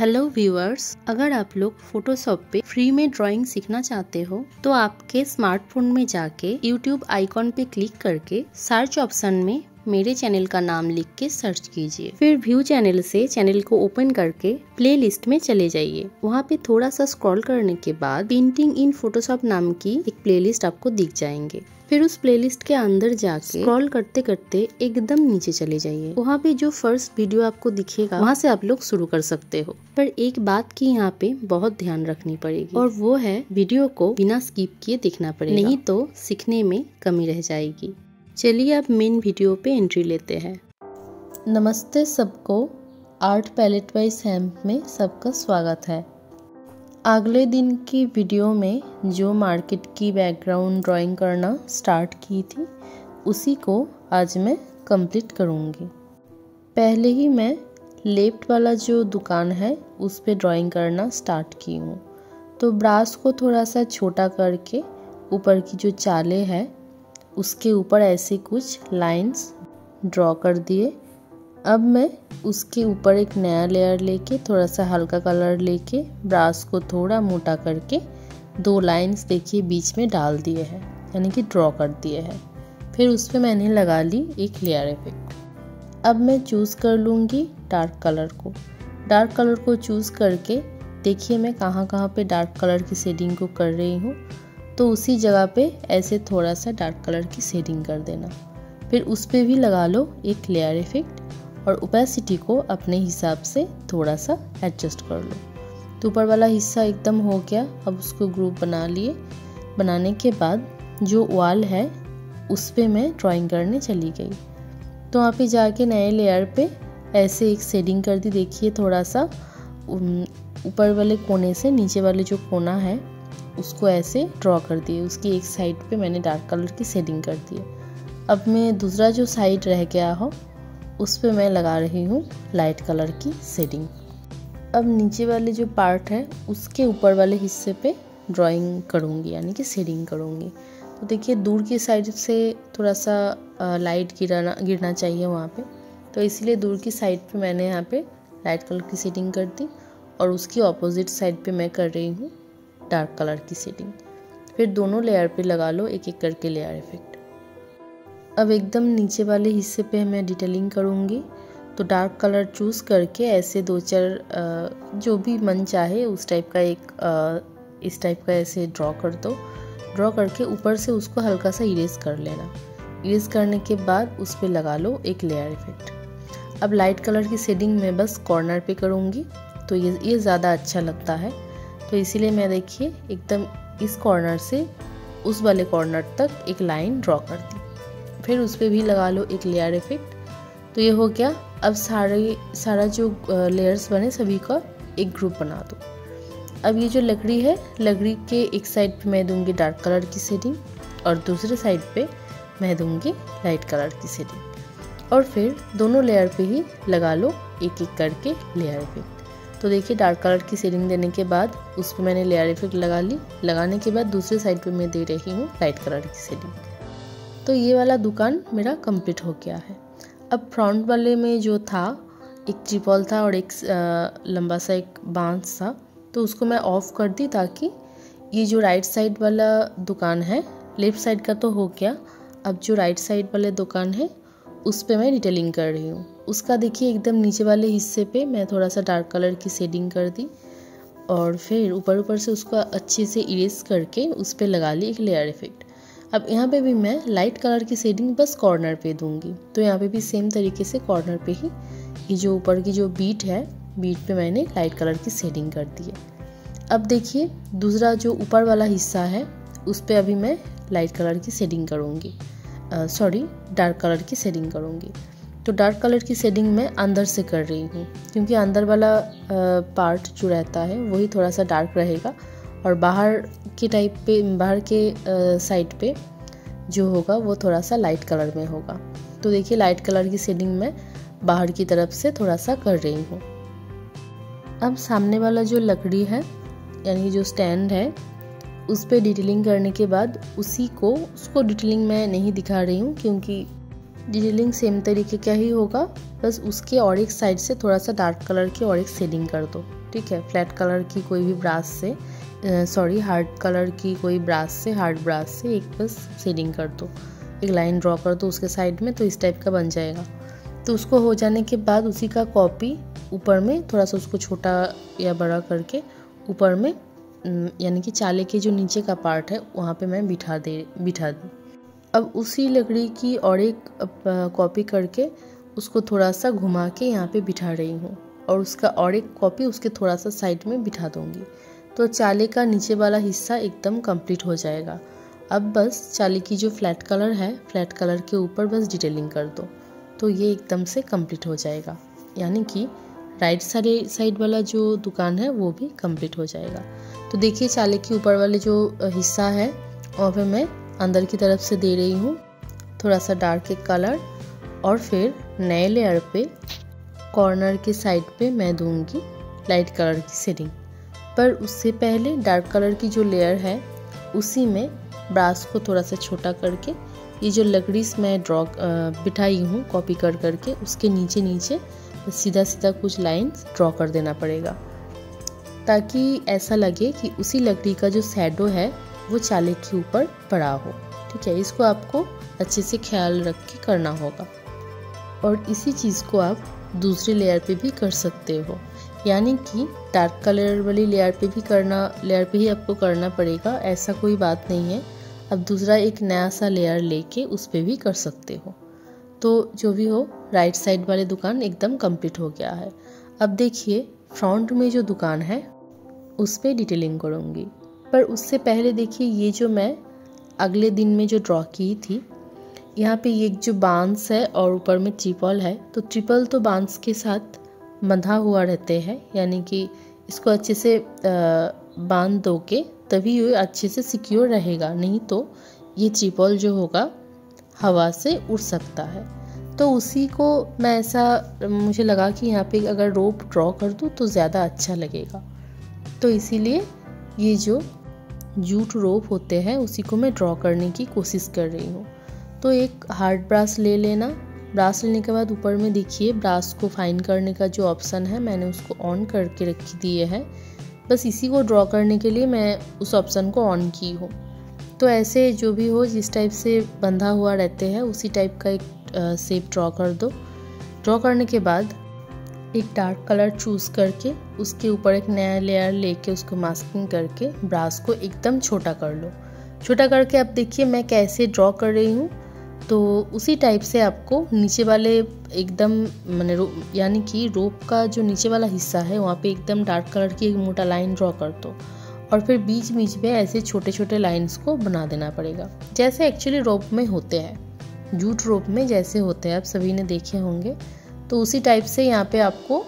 Hello viewers, अगर आप लोग फोटोशॉप पे फ्री में ड्राइंग सीखना चाहते हो तो आपके स्मार्टफोन में जाके यूट्यूब आइकॉन पे क्लिक करके सर्च ऑप्शन में मेरे चैनल का नाम लिख के सर्च कीजिए। फिर व्यू चैनल से चैनल को ओपन करके प्ले लिस्ट में चले जाइए। वहाँ पे थोड़ा सा स्क्रॉल करने के बाद पेंटिंग इन फोटोशॉप नाम की एक प्लेलिस्ट आपको दिख जाएंगे। फिर उस प्लेलिस्ट के अंदर जाके स्क्रॉल करते करते एकदम नीचे चले जाइए। वहाँ पे जो फर्स्ट वीडियो आपको दिखेगा वहाँ से आप लोग शुरू कर सकते हो। पर एक बात की यहाँ पे बहुत ध्यान रखनी पड़ेगी और वो है वीडियो को बिना स्किप किए देखना पड़ेगा, नहीं तो सीखने में कमी रह जाएगी। चलिए अब मेन वीडियो पे एंट्री लेते हैं। नमस्ते सबको, आर्ट पैलेट बाय सैम में सबका स्वागत है। अगले दिन की वीडियो में जो मार्केट की बैकग्राउंड ड्राइंग करना स्टार्ट की थी उसी को आज मैं कंप्लीट करूँगी। पहले ही मैं लेफ्ट वाला जो दुकान है उस पे ड्राइंग करना स्टार्ट की हूँ। तो ब्रश को थोड़ा सा छोटा करके ऊपर की जो चाले है उसके ऊपर ऐसे कुछ लाइंस ड्रॉ कर दिए। अब मैं उसके ऊपर एक नया लेयर लेके थोड़ा सा हल्का कलर लेके ब्रश को थोड़ा मोटा करके दो लाइंस देखिए बीच में डाल दिए हैं, यानी कि ड्रॉ कर दिए हैं। फिर उस पर मैंने लगा ली एक लेयर इफेक्ट। अब मैं चूज़ कर लूँगी डार्क कलर को। डार्क कलर को चूज़ करके देखिए मैं कहाँ कहाँ पे डार्क कलर की शेडिंग को कर रही हूँ, तो उसी जगह पे ऐसे थोड़ा सा डार्क कलर की शेडिंग कर देना। फिर उस पर भी लगा लो एक लेयर इफेक्ट और ओपेसिटी को अपने हिसाब से थोड़ा सा एडजस्ट कर लो। तो ऊपर वाला हिस्सा एकदम हो गया। अब उसको ग्रुप बना लिए। बनाने के बाद जो वॉल है उस पे मैं ड्राइंग करने चली गई। तो वहाँ पे जाके नए लेयर पे ऐसे एक शेडिंग कर दी। देखिए थोड़ा सा ऊपर वाले कोने से नीचे वाले जो कोना है उसको ऐसे ड्रॉ कर दिए। उसकी एक साइड पे मैंने डार्क कलर की शेडिंग कर दी। अब मैं दूसरा जो साइड रह गया हो उस पे मैं लगा रही हूँ लाइट कलर की शेडिंग। अब नीचे वाले जो पार्ट है उसके ऊपर वाले हिस्से पे ड्राइंग करूँगी, यानी कि शेडिंग करूँगी। तो देखिए दूर की साइड से थोड़ा सा लाइट गिरना चाहिए वहाँ पे, तो इसलिए दूर की साइड पे मैंने यहाँ पे लाइट कलर की शेडिंग कर दी और उसकी ऑपोजिट साइड पे मैं कर रही हूँ डार्क कलर की शेडिंग। फिर दोनों लेयर पे लगा लो एक एक करके लेयर इफेक्ट। अब एकदम नीचे वाले हिस्से पे मैं डिटेलिंग करूँगी। तो डार्क कलर चूज़ करके ऐसे दो चार जो भी मन चाहे उस टाइप का इस टाइप का ऐसे ड्रॉ कर दो। ड्रॉ करके ऊपर से उसको हल्का सा इरेज कर लेना। इरेज करने के बाद उस पर लगा लो एक लेयर इफेक्ट। अब लाइट कलर की शेडिंग मैं बस कॉर्नर पे करूँगी, तो ये ज़्यादा अच्छा लगता है। तो इसीलिए मैं देखिए एकदम इस कॉर्नर से उस वाले कॉर्नर तक एक लाइन ड्रॉ कर दी। फिर उस पर भी लगा लो एक लेयर इफेक्ट। तो ये हो गया। अब सारा जो लेयर्स बने सभी का एक ग्रुप बना दो। अब ये जो लकड़ी है, लकड़ी के एक साइड पे मैं दूंगी डार्क कलर की शेडिंग और दूसरे साइड पे मैं दूंगी लाइट कलर की शेडिंग। और फिर दोनों लेयर पे ही लगा लो एक एक करके लेयर इफेक्ट। तो देखिए डार्क कलर की शेडिंग देने के बाद उस पर मैंने लेयर इफेक्ट लगा ली। लगाने के बाद दूसरे साइड पे मैं दे रही हूँ लाइट कलर की शेडिंग। तो ये वाला दुकान मेरा कंप्लीट हो गया है। अब फ्रंट वाले में जो था एक ट्रिपॉल था और एक लंबा सा एक बांस था, तो उसको मैं ऑफ कर दी ताकि ये जो राइट साइड वाला दुकान है, लेफ्ट साइड का तो हो गया, अब जो राइट साइड वाले दुकान है उस पे मैं डिटेलिंग कर रही हूँ। उसका देखिए एकदम नीचे वाले हिस्से पे मैं थोड़ा सा डार्क कलर की शेडिंग कर दी और फिर ऊपर से उसको अच्छे से इरेज करके उस पर लगा ली एक लेयर इफेक्ट। अब यहाँ पे भी मैं लाइट कलर की शेडिंग बस कॉर्नर पे दूंगी। तो यहाँ पे भी सेम तरीके से कॉर्नर पे ही ये जो ऊपर की जो बीट है, बीट पे मैंने लाइट कलर की शेडिंग कर दी है। अब देखिए दूसरा जो ऊपर वाला हिस्सा है उस पर अभी मैं लाइट कलर की शेडिंग करूँगी, डार्क कलर की शेडिंग करूँगी। तो डार्क कलर की शेडिंग मैं अंदर से कर रही हूँ, क्योंकि अंदर वाला पार्ट जो रहता है वही थोड़ा सा डार्क रहेगा और बाहर के साइड पे जो होगा वो थोड़ा सा लाइट कलर में होगा। तो देखिए लाइट कलर की शेडिंग मैं बाहर की तरफ से थोड़ा सा कर रही हूँ। अब सामने वाला जो लकड़ी है, यानी जो स्टैंड है, उस पर डिटेलिंग करने के बाद उसको डिटेलिंग मैं नहीं दिखा रही हूँ, क्योंकि डिटेलिंग सेम तरीके का ही होगा, बस उसके और एक साइड से थोड़ा सा डार्क कलर की और एक शेडिंग कर दो। ठीक है, फ्लैट कलर की कोई भी ब्रश से हार्ड कलर की कोई ब्रश से, हार्ड ब्रश से एक बस शेडिंग कर दो, एक लाइन ड्रॉ कर दो उसके साइड में, तो इस टाइप का बन जाएगा। तो उसको हो जाने के बाद उसी का कॉपी ऊपर में थोड़ा सा उसको छोटा या बड़ा करके ऊपर में यानी कि चाले के जो नीचे का पार्ट है वहाँ पे मैं बिठा दी। अब उसी लकड़ी की और एक कॉपी करके उसको थोड़ा सा घुमा के यहाँ पे बिठा रही हूँ और उसका और एक कॉपी उसके थोड़ा सा साइड में बिठा दूँगी। तो चाले का नीचे वाला हिस्सा एकदम कंप्लीट हो जाएगा। अब बस चाले की जो फ्लैट कलर है, फ्लैट कलर के ऊपर बस डिटेलिंग कर दो, तो ये एकदम से कंप्लीट हो जाएगा। यानी कि राइट साइड वाला जो दुकान है वो भी कंप्लीट हो जाएगा। तो देखिए चाले के ऊपर वाले जो हिस्सा है वहाँ पे मैं अंदर की तरफ से दे रही हूँ थोड़ा सा डार्क एक कलर, और फिर नए लेयर पे कॉर्नर के साइड पे मैं दूंगी लाइट कलर की शेडिंग। पर उससे पहले डार्क कलर की जो लेयर है उसी में ब्रश को थोड़ा सा छोटा करके ये जो लकड़ी मैं बिठाई हूँ कॉपी कर करके उसके नीचे नीचे सीधा सीधा कुछ लाइंस ड्रॉ कर देना पड़ेगा, ताकि ऐसा लगे कि उसी लकड़ी का जो शैडो है वो चाले के ऊपर पड़ा हो। ठीक है, इसको आपको अच्छे से ख्याल रख के करना होगा। और इसी चीज़ को आप दूसरी लेयर पे भी कर सकते हो, यानी कि डार्क कलर वाली लेयर पे ही आपको करना पड़ेगा, ऐसा कोई बात नहीं है। अब दूसरा एक नया सा लेयर लेके उस पे भी कर सकते हो। तो जो भी हो, राइट साइड वाले दुकान एकदम कंप्लीट हो गया है। अब देखिए फ्रंट में जो दुकान है उस पे डिटेलिंग करूँगी, पर उससे पहले देखिए ये जो मैं अगले दिन में जो ड्रॉ की थी, यहाँ पे ये जो बांस है और ऊपर में ट्रिपल है, तो ट्रिपल तो बांस के साथ बंधा हुआ रहते हैं, यानी कि इसको अच्छे से बांध दोगे तभी ये अच्छे से सिक्योर रहेगा, नहीं तो ये ट्रिपल जो होगा हवा से उड़ सकता है। तो उसी को मैं मुझे लगा कि यहाँ पे अगर रोप ड्रॉ कर दूँ तो ज़्यादा अच्छा लगेगा, तो इसीलिए ये जो जूट रोप होते हैं उसी को मैं ड्रॉ करने की कोशिश कर रही हूँ। तो एक हार्ड ब्रश ले लेना। ब्रश लेने के बाद ऊपर में देखिए ब्रश को फाइन करने का जो ऑप्शन है मैंने उसको ऑन करके रख दिए है। बस इसी को ड्रॉ करने के लिए मैं उस ऑप्शन को ऑन की हूँ। तो ऐसे जो भी हो जिस टाइप से बंधा हुआ रहते हैं उसी टाइप का एक शेप ड्रॉ कर दो। ड्रॉ करने के बाद एक डार्क कलर चूज़ करके उसके ऊपर एक नया लेयर लेके उसको मास्किंग करके ब्रश को एकदम छोटा कर लो। छोटा करके अब देखिए मैं कैसे ड्रॉ कर रही हूँ, तो उसी टाइप से आपको नीचे वाले एकदम यानी कि रोप का जो नीचे वाला हिस्सा है वहाँ पे एकदम डार्क कलर की एक मोटा लाइन ड्रॉ कर दो, और फिर बीच बीच में ऐसे छोटे छोटे लाइंस को बना देना पड़ेगा, जैसे एक्चुअली रोप में होते हैं, जूट रोप में जैसे होते हैं, आप सभी ने देखे होंगे। तो उसी टाइप से यहाँ पे आपको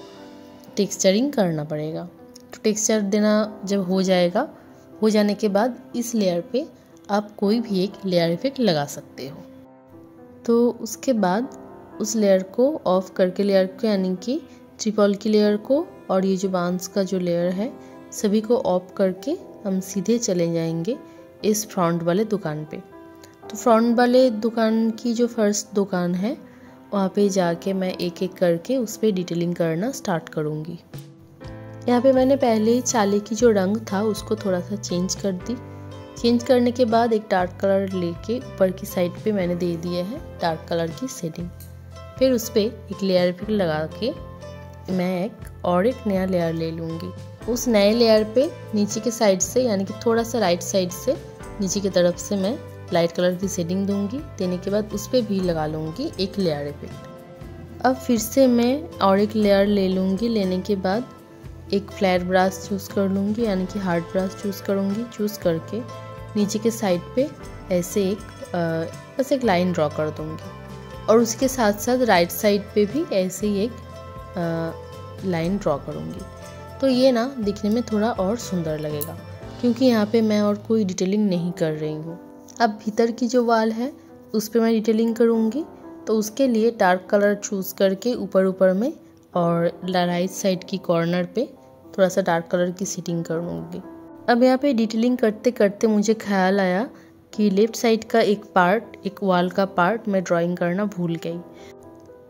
टेक्सचरिंग करना पड़ेगा। तो टेक्सचर देना जब हो जाएगा, हो जाने के बाद इस लेयर पे आप कोई भी एक लेयर इफेक्ट लगा सकते हो। तो उसके बाद उस लेयर को ऑफ करके, लेयर को यानी कि ट्रिपल की लेयर को और ये जो बांस का जो लेयर है सभी को ऑफ करके हम सीधे चले जाएंगे इस फ्रंट वाले दुकान पे। तो फ्रंट वाले दुकान की जो फर्स्ट दुकान है वहाँ पे जाके मैं एक एक करके उस पर डिटेलिंग करना स्टार्ट करूँगी। यहाँ पे मैंने पहले चाले की जो रंग था उसको थोड़ा सा चेंज कर दी। चेंज करने के बाद एक डार्क कलर लेके ऊपर की साइड पे मैंने दे दिए है डार्क कलर की शेडिंग। फिर उस पर एक लेयर फिर लगा के मैं एक नया लेयर ले लूँगी। उस नए लेयर पे नीचे के साइड से यानी कि थोड़ा सा राइट साइड से नीचे की तरफ से मैं लाइट कलर की शेडिंग दूंगी। देने के बाद उस पर भी लगा लूँगी एक लेयर इफेक्ट। अब फिर से मैं और एक लेयर ले लूँगी। लेने के बाद एक फ्लैट ब्रश चूज़ कर लूँगी यानी कि हार्ड ब्रश चूज़ करूँगी। चूज़ करके नीचे के साइड पे ऐसे बस एक लाइन ड्रॉ कर दूँगी और उसके साथ साथ राइट साइड पे भी ऐसे ही एक लाइन ड्रॉ करूँगी। तो ये ना दिखने में थोड़ा और सुंदर लगेगा, क्योंकि यहाँ पे मैं और कोई डिटेलिंग नहीं कर रही हूँ। अब भीतर की जो वाल है उस पर मैं डिटेलिंग करूँगी, तो उसके लिए डार्क कलर चूज़ करके ऊपर में और राइट साइड की कॉर्नर पे थोड़ा सा डार्क कलर की शेडिंग करूँगी। अब यहाँ पे डिटेलिंग करते करते मुझे ख्याल आया कि लेफ़्ट साइड का एक वॉल का पार्ट मैं ड्राइंग करना भूल गई।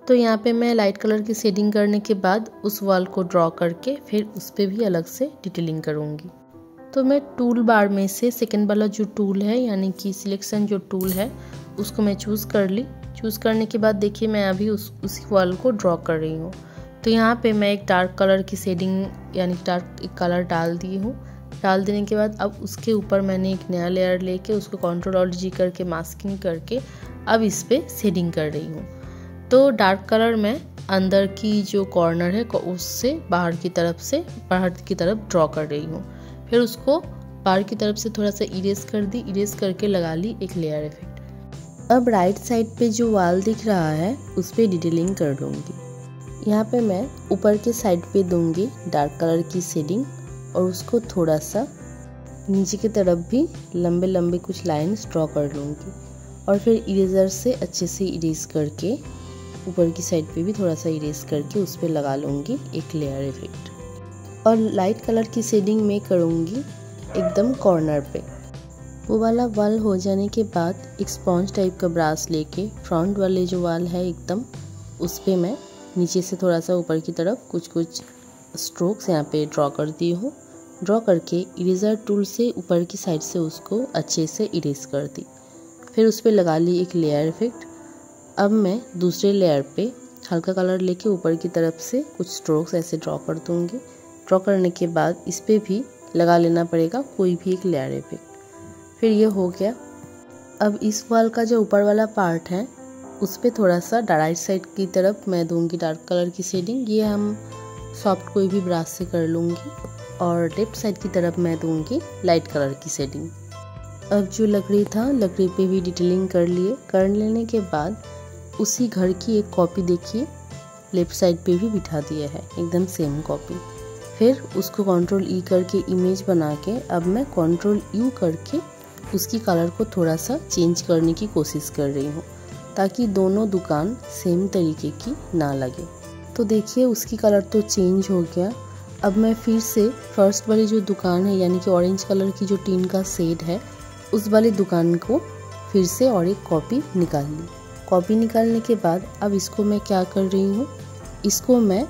तो यहाँ पे मैं लाइट कलर की शेडिंग करने के बाद उस वॉल को ड्रॉ करके फिर उस पर भी अलग से डिटेलिंग करूँगी। तो मैं टूल बार में से सेकंड वाला जो टूल है यानी कि सिलेक्शन जो टूल है उसको मैं चूज़ कर ली। चूज़ करने के बाद देखिए मैं अभी उसी वॉल को ड्रॉ कर रही हूँ। तो यहाँ पे मैं एक डार्क कलर की शेडिंग यानी डार्क एक कलर डाल दी हूँ। डाल देने के बाद अब उसके ऊपर मैंने एक नया लेयर लेके उसको Ctrl+Alt+G करके मास्किंग करके अब इस पर शेडिंग कर रही हूँ। तो डार्क कलर मैं अंदर की जो कॉर्नर है उससे बाहर की तरफ ड्रॉ कर रही हूँ। फिर उसको बाहर की तरफ से थोड़ा सा इरेज कर दी। इरेज करके लगा ली एक लेयर इफेक्ट। अब राइट साइड पे जो वॉल दिख रहा है उस पर डिटेलिंग कर लूँगी। यहाँ पे मैं ऊपर के साइड पे दूंगी डार्क कलर की शेडिंग और उसको थोड़ा सा नीचे की तरफ भी लंबे लंबे कुछ लाइंस ड्रॉ कर लूँगी और फिर इरेजर से अच्छे से इरेज करके ऊपर की साइड पे भी थोड़ा सा इरेज करके उस पर लगा लूँगी एक लेयर इफेक्ट। और लाइट कलर की शेडिंग में करूँगी एकदम कॉर्नर पे। वो वाला वॉल हो जाने के बाद एक स्पॉन्ज टाइप का ब्रश लेके फ्रंट वाले जो वॉल है एकदम उस पर मैं नीचे से थोड़ा सा ऊपर की तरफ कुछ स्ट्रोक्स यहाँ पे ड्रॉ कर दी हूँ। ड्रॉ करके इरेजर टूल से ऊपर की साइड से उसको अच्छे से इरेज कर दी। फिर उस पर लगा ली एक लेयर इफेक्ट। अब मैं दूसरे लेयर पे हल्का कलर लेके ऊपर की तरफ से कुछ स्ट्रोक्स ऐसे ड्रॉ कर दूँगी। ड्रॉ करने के बाद इस पर भी लगा लेना पड़ेगा कोई भी एक लेयर इफेक्ट। फिर ये हो गया। अब इस वॉल का जो ऊपर वाला पार्ट है उस पर थोड़ा सा राइट साइड की तरफ मैं दूंगी डार्क कलर की शेडिंग। ये हम सॉफ्ट कोई भी ब्रश से कर लूँगी। और लेफ्ट साइड की तरफ मैं दूंगी लाइट कलर की शेडिंग। अब जो लकड़ी था लकड़ी पे भी डिटेलिंग कर लेने के बाद उसी घर की एक कॉपी देखिए लेफ्ट साइड पे भी बिठा दिया है एकदम सेम कॉपी। फिर उसको Ctrl+E करके इमेज बना के अब मैं Ctrl+U करके उसकी कलर को थोड़ा सा चेंज करने की कोशिश कर रही हूँ ताकि दोनों दुकान सेम तरीके की ना लगे। तो देखिए उसकी कलर तो चेंज हो गया। अब मैं फिर से फर्स्ट वाली जो दुकान है यानी कि ऑरेंज कलर की जो टीन का शेड है उस वाली दुकान को फिर से और एक कॉपी निकाल ली। कॉपी निकालने के बाद अब इसको मैं क्या कर रही हूँ, इसको मैं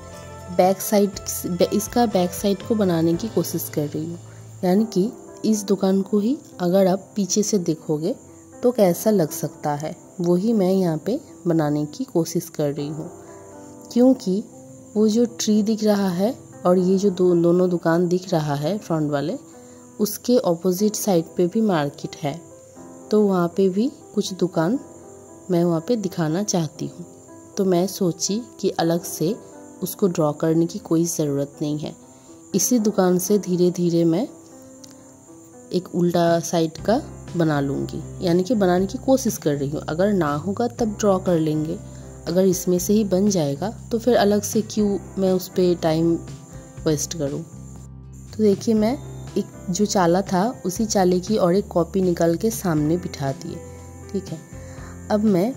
इसका बैक साइड को बनाने की कोशिश कर रही हूँ। यानी कि इस दुकान को ही अगर आप पीछे से देखोगे तो कैसा लग सकता है वही मैं यहाँ पे बनाने की कोशिश कर रही हूँ। क्योंकि वो जो ट्री दिख रहा है और ये जो दोनों दुकान दिख रहा है फ्रंट वाले उसके ऑपोजिट साइड पे भी मार्केट है। तो वहाँ पे भी कुछ दुकान मैं वहाँ पे दिखाना चाहती हूँ। तो मैं सोची कि अलग से उसको ड्रॉ करने की कोई ज़रूरत नहीं है। इसी दुकान से धीरे धीरे मैं एक उल्टा साइड का बना लूँगी। यानी कि बनाने की कोशिश कर रही हूँ। अगर ना होगा तब ड्रॉ कर लेंगे। अगर इसमें से ही बन जाएगा तो फिर अलग से क्यों मैं उस पर टाइम वेस्ट करूँ। तो देखिए मैं एक जो चाला था उसी चाले की और एक कॉपी निकाल के सामने बिठा दिए। ठीक है। अब मैं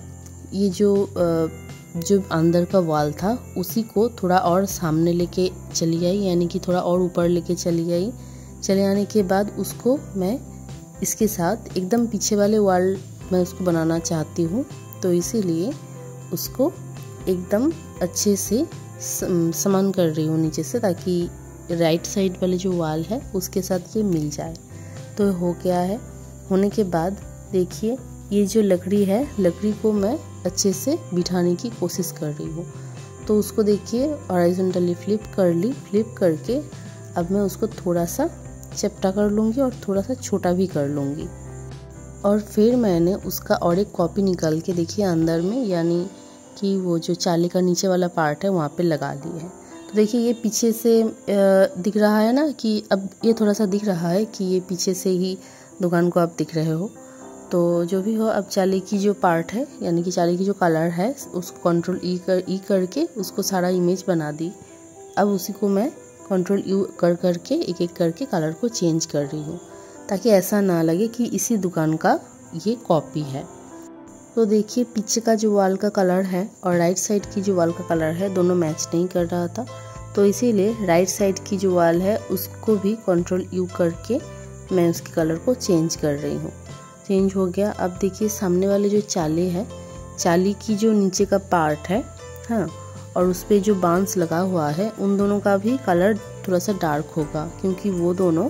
ये जो अंदर का वॉल था उसी को थोड़ा और सामने लेके चली आई, यानी कि थोड़ा और ऊपर लेके चली आई। चले आने के बाद उसको मैं इसके साथ एकदम पीछे वाले वॉल मैं उसको बनाना चाहती हूँ। तो इसीलिए उसको एकदम अच्छे से समान कर रही हूँ नीचे से, ताकि राइट साइड वाले जो वॉल है उसके साथ ये मिल जाए। तो हो गया है। होने के बाद देखिए ये जो लकड़ी है, लकड़ी को मैं अच्छे से बिठाने की कोशिश कर रही हूँ। तो उसको देखिए हॉरिजॉन्टली फ्लिप कर ली। फ्लिप करके अब मैं उसको थोड़ा सा चपटा कर लूँगी और थोड़ा सा छोटा भी कर लूँगी। और फिर मैंने उसका और एक कॉपी निकाल के देखिए अंदर में, यानी कि वो जो चाले का नीचे वाला पार्ट है वहाँ पे लगा ली है। तो देखिए ये पीछे से दिख रहा है ना, कि अब ये थोड़ा सा दिख रहा है कि ये पीछे से ही दुकान को आप दिख रहे हो। तो जो भी हो, अब चाले की जो पार्ट है यानी कि चाले की जो कलर है उसको Ctrl+E करके उसको सारा इमेज बना दी। अब उसी को मैं Ctrl+U करके एक एक करके कलर को चेंज कर रही हूँ, ताकि ऐसा ना लगे कि इसी दुकान का ये कॉपी है। तो देखिए पीछे का जो वॉल का कलर है और राइट साइड की जो वॉल का कलर है दोनों मैच नहीं कर रहा था। तो इसीलिए राइट साइड की जो वॉल है उसको भी Ctrl+U करके मैं उसके कलर को चेंज कर रही हूँ। चेंज हो गया। अब देखिए सामने वाले जो चाले है, चाली की जो नीचे का पार्ट है, हाँ, और उस पर जो बांस लगा हुआ है, उन दोनों का भी कलर थोड़ा सा डार्क होगा, क्योंकि वो दोनों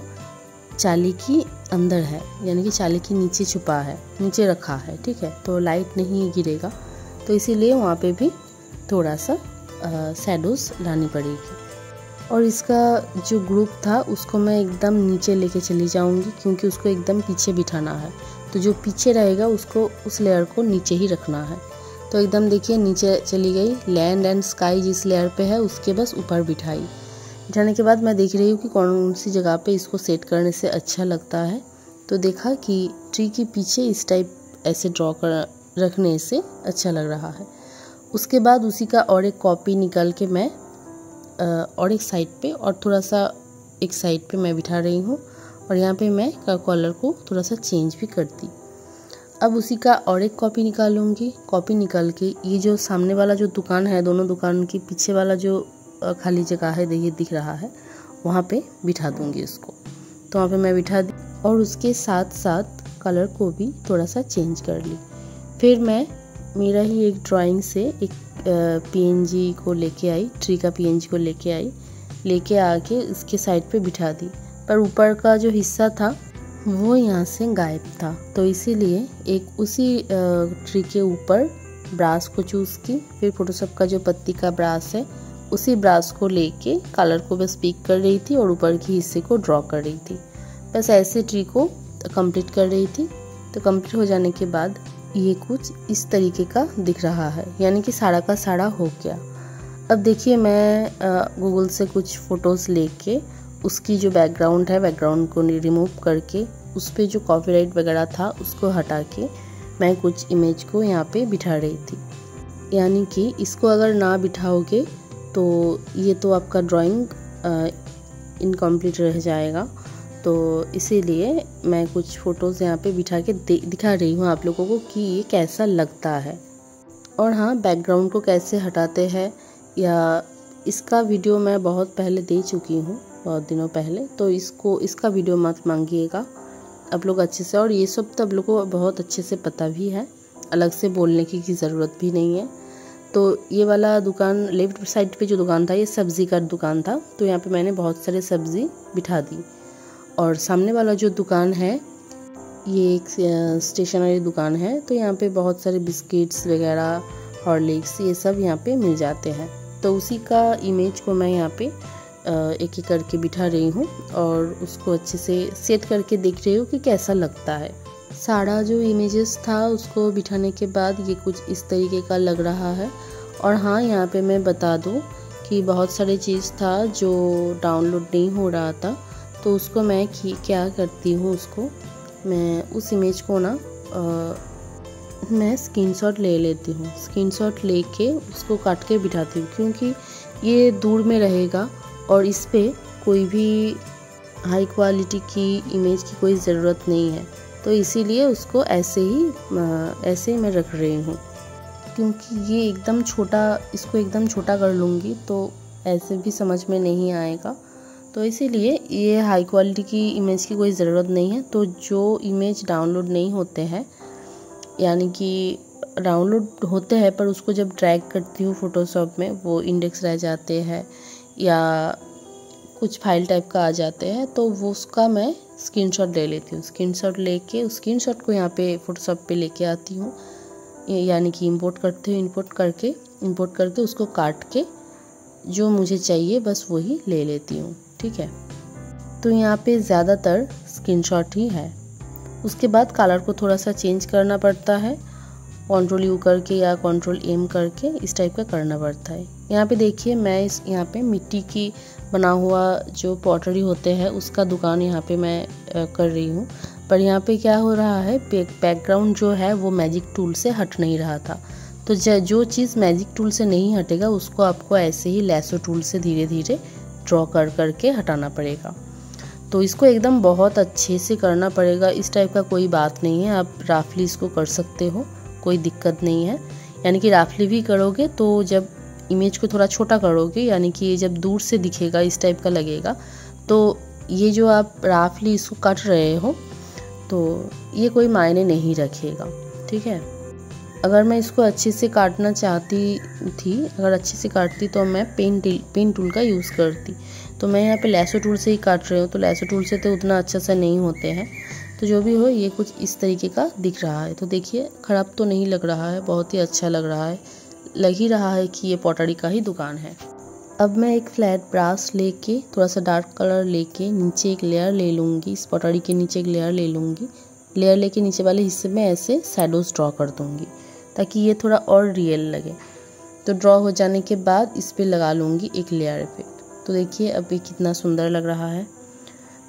चाली की अंदर है, यानी कि चाली के नीचे छुपा है, नीचे रखा है, ठीक है। तो लाइट नहीं गिरेगा, तो इसीलिए वहाँ पे भी थोड़ा सा शैडोज लानी पड़ेगी। और इसका जो ग्रुप था उसको मैं एकदम नीचे लेके चली जाऊँगी, क्योंकि उसको एकदम पीछे बिठाना है। तो जो पीछे रहेगा उसको, उस लेयर को नीचे ही रखना है। तो एकदम देखिए नीचे चली गई, लैंड एंड स्काई जिस लेयर पे है उसके बस ऊपर बिठाने के बाद मैं देख रही हूँ कि कौन सी जगह पे इसको सेट करने से अच्छा लगता है। तो देखा कि ट्री के पीछे इस टाइप ऐसे ड्रॉ कर रखने से अच्छा लग रहा है। उसके बाद उसी का और एक कॉपी निकाल के मैं और एक साइड पे और थोड़ा सा एक साइड पे मैं बिठा रही हूँ, और यहाँ पे मैं कलर को थोड़ा सा चेंज भी कर दी। अब उसी का और एक कॉपी निकालूंगी। कॉपी निकाल के ये जो सामने वाला जो दुकान है, दोनों दुकान के पीछे वाला जो खाली जगह है देखिए दिख रहा है, वहाँ पे बिठा दूंगी इसको। तो वहाँ पे मैं बिठा दी और उसके साथ साथ कलर को भी थोड़ा सा चेंज कर ली। फिर मैं मेरा ही एक ड्राइंग से एक पीएनजी को लेके आई, ट्री का पीएनजी को लेके आके इसके साइड पे बिठा दी। पर ऊपर का जो हिस्सा था वो यहाँ से गायब था, तो इसीलिए एक उसी ट्री के ऊपर ब्रश को चूज़ की। फिर फोटोशॉप का जो पत्ती का ब्रश है, उसी ब्रश को लेके कलर को बस पिक कर रही थी और ऊपर के हिस्से को ड्रॉ कर रही थी। बस ऐसे ट्री को कंप्लीट कर रही थी। तो कंप्लीट हो जाने के बाद ये कुछ इस तरीके का दिख रहा है, यानी कि सारा का सारा हो गया। अब देखिए मैं गूगल से कुछ फ़ोटोज़ लेके उसकी जो बैकग्राउंड है, बैकग्राउंड को रिमूव करके उस पर जो कॉपीराइट वगैरह था उसको हटा के मैं कुछ इमेज को यहाँ पे बिठा रही थी। यानी कि इसको अगर ना बिठाओगे तो ये तो आपका ड्राइंग इनकम्प्लीट रह जाएगा। तो इसीलिए मैं कुछ फ़ोटोज़ यहाँ पे बिठा के दिखा रही हूँ आप लोगों को कि ये कैसा लगता है। और हाँ, बैकग्राउंड को कैसे हटाते हैं या इसका वीडियो मैं बहुत पहले दे चुकी हूँ, बहुत दिनों पहले। तो इसका वीडियो मत मांगिएगा आप लोग अच्छे से, और ये सब तो आप लोग को बहुत अच्छे से पता भी है, अलग से बोलने की ज़रूरत भी नहीं है। तो ये वाला दुकान लेफ्ट साइड पे जो दुकान था, ये सब्ज़ी का दुकान था। तो यहाँ पे मैंने बहुत सारे सब्ज़ी बिठा दी। और सामने वाला जो दुकान है ये एक स्टेशनरी दुकान है, तो यहाँ पे बहुत सारे बिस्किट्स वगैरह, हॉर्लिक्स, ये सब यहाँ पे मिल जाते हैं। तो उसी का इमेज को मैं यहाँ पे एक एक करके बिठा रही हूँ और उसको अच्छे से सेट करके देख रही हूँ कि कैसा लगता है। सारा जो इमेजेस था उसको बिठाने के बाद ये कुछ इस तरीके का लग रहा है। और हाँ, यहाँ पे मैं बता दूँ कि बहुत सारे चीज़ था जो डाउनलोड नहीं हो रहा था, तो उसको मैं क्या करती हूँ, उसको मैं उस इमेज को ना मैं स्क्रीनशॉट ले लेती हूँ। स्क्रीनशॉट लेके उसको काट के बिठाती हूँ, क्योंकि ये दूर में रहेगा और इस पे कोई भी हाई क्वालिटी की इमेज की कोई ज़रूरत नहीं है। तो इसीलिए उसको ऐसे ही मैं रख रही हूँ, क्योंकि ये एकदम छोटा, इसको एकदम छोटा कर लूँगी तो ऐसे भी समझ में नहीं आएगा। तो इसीलिए ये हाई क्वालिटी की इमेज की कोई ज़रूरत नहीं है। तो जो इमेज डाउनलोड नहीं होते हैं, यानी कि डाउनलोड होते हैं पर उसको जब ड्रैग करती हूँ फ़ोटोशॉप में वो इंडेक्स रह जाते हैं या कुछ फाइल टाइप का आ जाते हैं, तो वो उसका मैं स्क्रीनशॉट ले लेती हूँ। स्क्रीनशॉट लेके उस स्क्रीनशॉट को यहाँ पे फ़ोटोशॉप पे लेके आती हूँ, यानी कि इंपोर्ट करती हूँ। इंपोर्ट करके उसको काट के जो मुझे चाहिए बस वही ले लेती हूँ, ठीक है। तो यहाँ पे ज़्यादातर स्क्रीनशॉट ही है। उसके बाद कलर को थोड़ा सा चेंज करना पड़ता है, Ctrl+U करके या Ctrl+M करके इस टाइप का करना पड़ता है। यहाँ पे देखिए मैं यहाँ पे मिट्टी की बना हुआ जो पॉटरी होते हैं उसका दुकान यहाँ पे मैं कर रही हूँ। पर यहाँ पे क्या हो रहा है, बैकग्राउंड जो है वो मैजिक टूल से हट नहीं रहा था। तो जो चीज़ मैजिक टूल से नहीं हटेगा उसको आपको ऐसे ही लैसो टूल से धीरे धीरे ड्रॉ करके हटाना पड़ेगा। तो इसको एकदम बहुत अच्छे से करना पड़ेगा, इस टाइप का कोई बात नहीं है। आप राफली इसको कर सकते हो, कोई दिक्कत नहीं है। यानी कि राफली भी करोगे तो जब इमेज को थोड़ा छोटा करोगे, यानी कि जब दूर से दिखेगा इस टाइप का लगेगा, तो ये जो आप राफली इसको काट रहे हो तो ये कोई मायने नहीं रखेगा, ठीक है। अगर मैं इसको अच्छे से काटना चाहती थी, अगर अच्छे से काटती तो मैं पेन टूल का यूज़ करती। तो मैं यहाँ पे लैसो टूल से ही काट रही हूँ, तो लैसो टूल से तो उतना अच्छा सा नहीं होते हैं। तो जो भी हो, ये कुछ इस तरीके का दिख रहा है। तो देखिए, ख़राब तो नहीं लग रहा है, बहुत ही अच्छा लग रहा है। लग ही रहा है कि ये पॉटरी का ही दुकान है। अब मैं एक फ्लैट ब्रश लेके, थोड़ा सा डार्क कलर लेके नीचे एक लेयर ले लूँगी। इस पॉटरी के नीचे एक लेयर ले लूँगी। लेयर लेके नीचे वाले हिस्से में ऐसे शैडोज़ ड्रॉ कर दूँगी ताकि ये थोड़ा और रियल लगे। तो ड्रॉ हो जाने के बाद इस पे लगा लूँगी एक लेयर इफेक्ट। तो देखिए अब ये कितना सुंदर लग रहा है।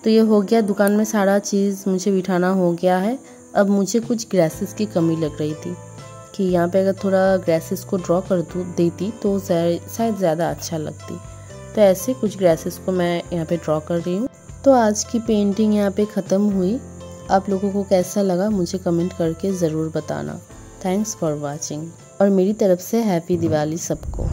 तो ये हो गया, दुकान में सारा चीज़ मुझे बिठाना हो गया है। अब मुझे कुछ ग्रेसेस की कमी लग रही थी कि यहाँ पे अगर थोड़ा ग्रेसेस को ड्रॉ कर देती तो शायद ज़्यादा अच्छा लगती। तो ऐसे कुछ ग्रेसेस को मैं यहाँ पे ड्रॉ कर रही हूँ। तो आज की पेंटिंग यहाँ पे ख़त्म हुई। आप लोगों को कैसा लगा मुझे कमेंट करके ज़रूर बताना। थैंक्स फॉर वॉचिंग और मेरी तरफ से हैप्पी दिवाली सबको।